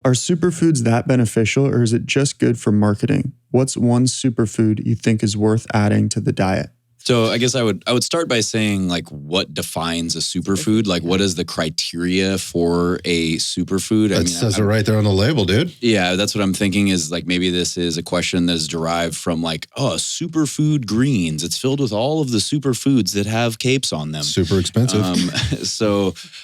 Are superfoods that beneficial, or is it just good for marketing? What's one superfood you think is worth adding to the diet? So I guess I would start by saying, like, what defines a superfood? Like, what is the criteria for a superfood? That says it right there on the label, dude. Yeah, that's what I'm thinking is, like, maybe this is a question that is derived from, like, superfood greens. It's filled with all of the superfoods that have capes on them. Super expensive.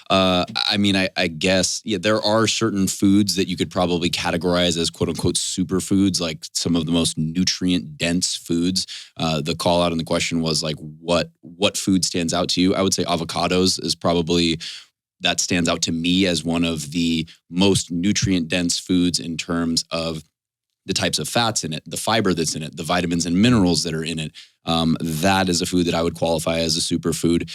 I guess, yeah, there are certain foods that you could probably categorize as quote unquote superfoods, like some of the most nutrient dense foods. The call out in the question was like, what food stands out to you? I would say avocados is probably, that stands out to me as one of the most nutrient dense foods in terms of the types of fats in it, the fiber that's in it, the vitamins and minerals that are in it. That is a food that I would qualify as a superfood.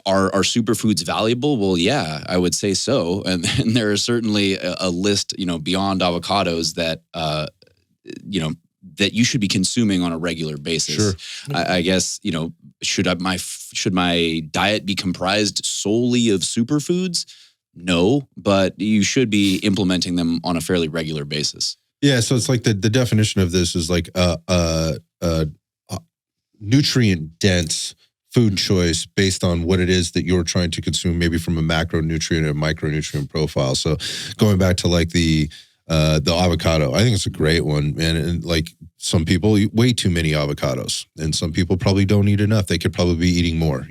Are superfoods valuable? Well, yeah, I would say so. And there is certainly a list, beyond avocados that, that you should be consuming on a regular basis. Sure. I guess, should my diet be comprised solely of superfoods? No, but you should be implementing them on a fairly regular basis. Yeah, so it's like the definition of this is like nutrient dense food choice based on what it is that you're trying to consume, maybe from a macronutrient or micronutrient profile. So going back to like the avocado, I think it's a great one, man. And like some people eat way too many avocados, and some people probably don't eat enough. They could probably be eating more,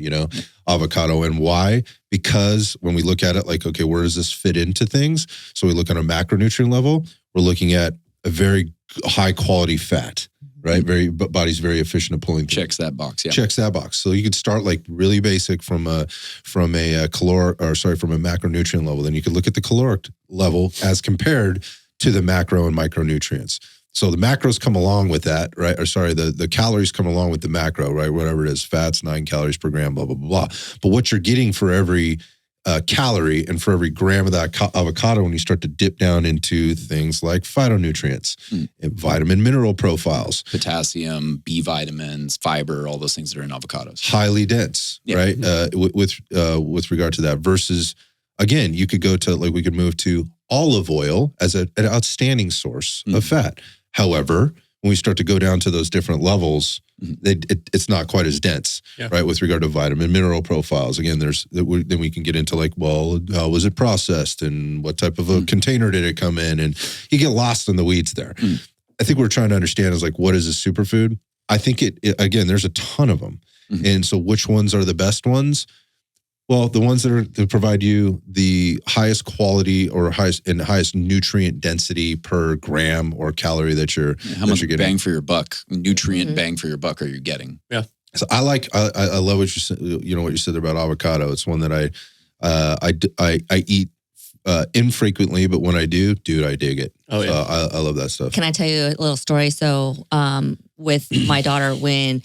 avocado. And why? Because when we look at it, like, okay, where does this fit into things? So we look on a macronutrient level, we're looking at a very high quality fat. Right, body's very efficient at pulling. Checks that box. Yeah, checks that box. So you could start like really basic from a macronutrient level. Then you could look at the caloric level as compared to the macro and micronutrients. So the macros come along with that, right? The calories come along with the macro, right? Whatever it is, fats, 9 calories per gram, blah blah blah. But what you're getting for every calorie and for every gram of that avocado, when you start to dip down into things like phytonutrients, and vitamin mineral profiles, potassium, B vitamins, fiber, all those things that are in avocados, highly dense, right? With regard to that, versus again, you could go to, like, we could move to olive oil as an outstanding source of fat. However, when we start to go down to those different levels, it's not quite as dense, right? With regard to vitamin mineral profiles. Again, then we can get into like, well, how was it processed and what type of a container did it come in? And you get lost in the weeds there. I think what we're trying to understand is like, what is a superfood? I think again, there's a ton of them. And so which ones are the best ones? Well, the ones that provide you the highest quality or highest nutrient density per gram or calorie that you're how much you're getting. Bang for your buck, nutrient bang for your buck are you getting? Yeah. So I love what you said. What you said there about avocado. It's one that I eat infrequently, but when I do, dude, I dig it. Oh yeah, I love that stuff. Can I tell you a little story? So with my daughter, when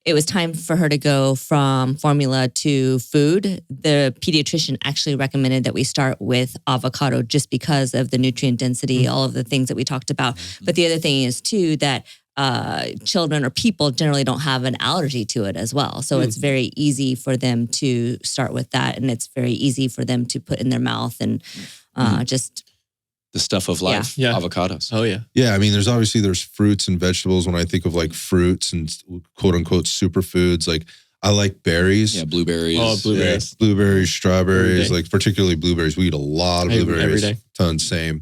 it was time for her to go from formula to food, the pediatrician actually recommended that we start with avocado just because of the nutrient density, all of the things that we talked about. But the other thing is too that children or people generally don't have an allergy to it as well. So it's very easy for them to start with that, and it's very easy for them to put in their mouth and just... The stuff of life, avocados. Oh yeah. Yeah, I mean, there's fruits and vegetables. When I think of like fruits and quote unquote superfoods, like I like berries. Yeah, blueberries. Oh, blueberries. Yeah, blueberries, strawberries, like particularly blueberries. We eat a lot of blueberries. Every day. Tons, same.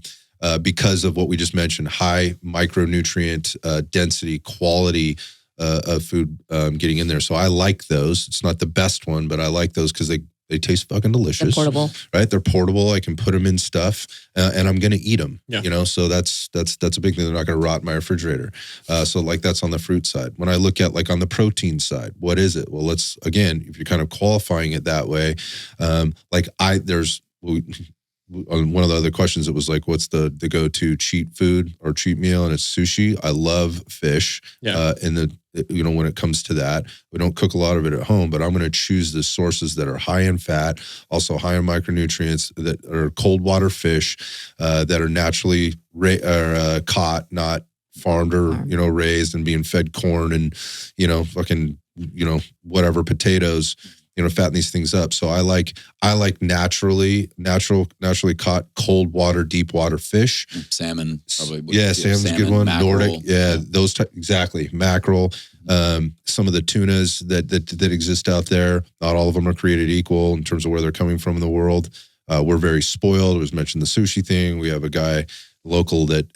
Because of what we just mentioned, high micronutrient density, quality of food getting in there. So I like those. It's not the best one, but I like those because they taste fucking delicious. They're portable. Right? They're portable. I can put them in stuff and I'm going to eat them, Yeah. So that's a big thing. They're not going to rot in my refrigerator. So like that's on the fruit side. When I look at like on the protein side, what is it? Well, again, if you're kind of qualifying it that way, on one of the other questions, it was like, what's the go-to cheat food or cheat meal? And it's sushi. I love fish. Yeah. When it comes to that, we don't cook a lot of it at home, but I'm going to choose the sources that are high in fat, also high in micronutrients, that are cold water fish, that are naturally caught, not farmed or, raised and being fed corn and, fucking, whatever, potatoes. fatten these things up. So I like naturally caught cold water, deep water fish. Salmon, probably. Salmon's a good one. Mackerel. Nordic, those exactly. Mackerel. Some of the tunas that exist out there, not all of them are created equal in terms of where they're coming from in the world. We're very spoiled. It was mentioned the sushi thing. We have a guy local that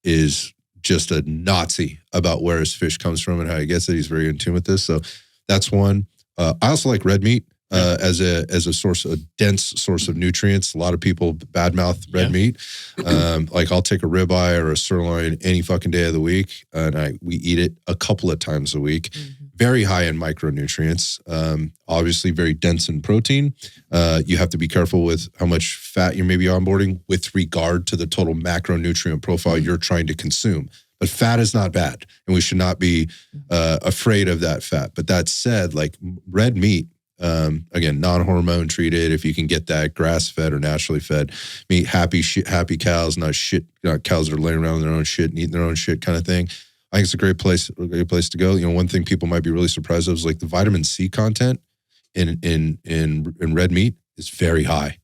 is just a Nazi about where his fish comes from and how he gets it. He's very in tune with this. So that's one. I also like red meat as a source, a dense source of nutrients. A lot of people badmouth red meat. Like I'll take a ribeye or a sirloin any fucking day of the week, and we eat it a couple of times a week. Very high in micronutrients. Obviously, very dense in protein. You have to be careful with how much fat you may be onboarding with regard to the total macronutrient profile you're trying to consume. But fat is not bad, and we should not be afraid of that fat. But that said, like red meat, again, non-hormone treated, if you can get that grass-fed or naturally fed meat, happy cows, not cows that are laying around in their own shit and eating their own shit kind of thing. I think it's a great place to go. One thing people might be really surprised of is like the vitamin C content in red meat is very high.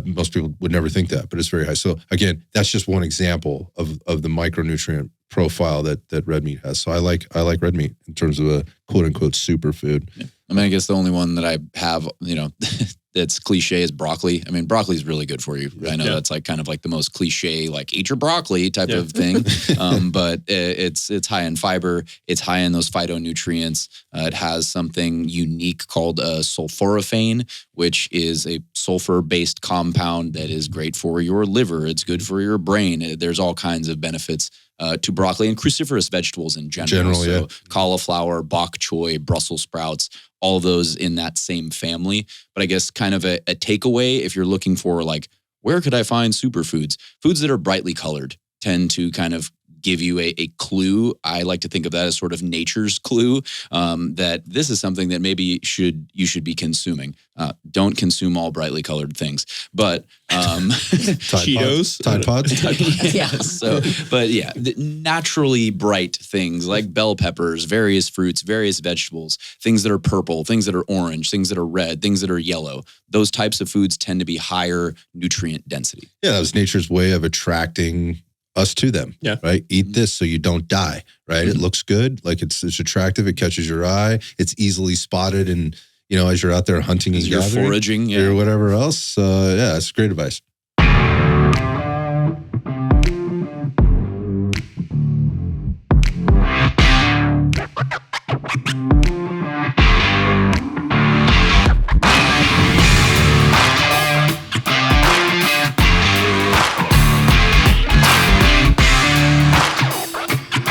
Most people would never think that, but it's very high. So again, that's just one example of the micronutrient profile that red meat has. So I like red meat in terms of a quote unquote superfood. Yeah. I mean, I guess the only one that I have, that's cliche is broccoli. I mean, broccoli is really good for you. I know that's like kind of like the most cliche, like eat your broccoli type of thing. But it's high in fiber. It's high in those phytonutrients. It has something unique called sulforaphane, which is a sulfur-based compound that is great for your liver. It's good for your brain. There's all kinds of benefits to broccoli and cruciferous vegetables in general. So cauliflower, bok choy, Brussels sprouts, all of those in that same family. But I guess kind of a takeaway, if you're looking for like, where could I find superfoods? Foods that are brightly colored tend to kind of give you a clue. I like to think of that as sort of nature's clue, that this is something that maybe you should be consuming. Don't consume all brightly colored things, but Cheetos, Tide Pods. Yeah. So, but yeah, naturally bright things like bell peppers, various fruits, various vegetables, things that are purple, things that are orange, things that are red, things that are yellow. Those types of foods tend to be higher nutrient density. Yeah, that was nature's way of attracting us to them. Yeah. Right. Eat this so you don't die. Right. It looks good. Like it's attractive. It catches your eye. It's easily spotted. And, as you're out there hunting and you're gathering, foraging or whatever else. It's great advice.